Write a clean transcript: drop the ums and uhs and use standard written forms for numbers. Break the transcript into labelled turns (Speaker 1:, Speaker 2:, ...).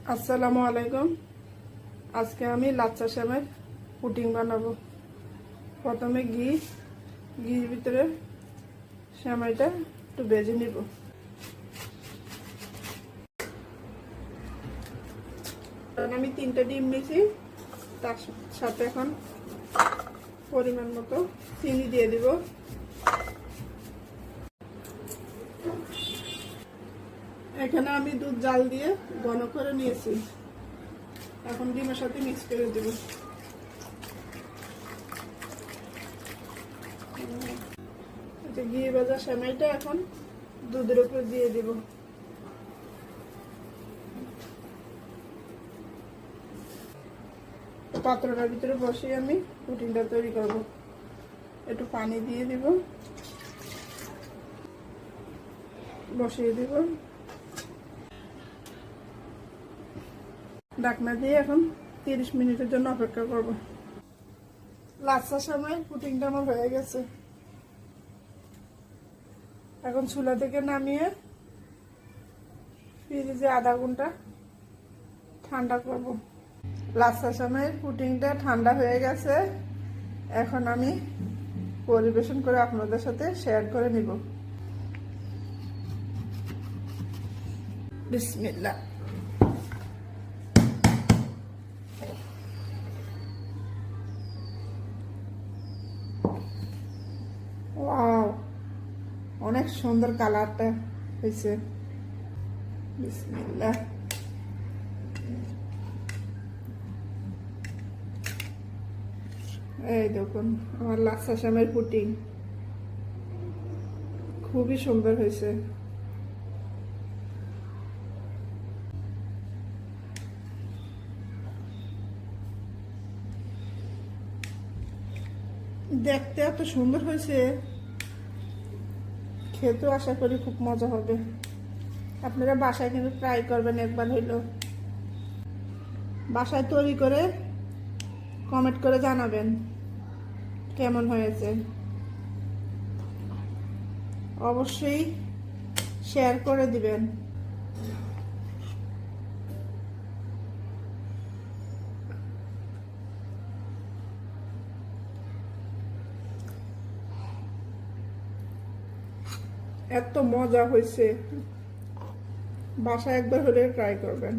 Speaker 1: আসসালামু আলাইকুম। আজকে আমি লাচ্ছা সেমাইয়ের পুডিং বানাবো। প্রথমে ঘির ভিতরে সেমাইটা একটু ভেজে নিব। আমি 3টা ডিম নিয়েছি, তার সাথে এখন পরিমাণ মতো চিনি দিয়ে দিব। এখানে আমি দুধ জাল দিয়ে ঘন করে নিয়েছি, এখন ডিমের সাথে মিক্স করে দেব। ঘি ভাজা সেমাইটা এখন দুধের উপর দিয়ে দিব। পাত্রটার ভিতরে বসিয়ে আমি পুডিংটা তৈরি করব। একটু পানি দিয়ে দিব, বসিয়ে দিব। ঢাকনা দিয়ে এখন 30 মিনিটের জন্য অপেক্ষা করব। লাচ্ছা সেমাইয়ের পুডিংটা আমার হয়ে গেছে। এখন চুলা থেকে নামিয়ে ফ্রিজে আধা ঘন্টা ঠান্ডা করব। লাচ্ছা সেমাইয়ের পুডিংটা ঠান্ডা হয়ে গেছে, এখন আমি পরিবেশন করে আপনাদের সাথে শেয়ার করে নিব। বিসমিল্লাহ। ওয়াও, অনেক সুন্দর কালারটা হয়েছে। বিসমিল্লাহ। এই দেখুন আমার লাচ্ছা সেমাইয়ের পুডিং খুবই সুন্দর হয়েছে। দেখতে এত সুন্দর হয়েছে, খেতেও আশা করি খুব মজা হবে। আপনারা বাসায় কিন্তু ট্রাই করবেন একবার হইলো। বাসায় তৈরি করে কমেন্ট করে জানাবেন কেমন হয়েছে। অবশ্যই শেয়ার করে দিবেন। এত মজা হয়েছে, বাসায় একবার হলে ট্রাই করবেন।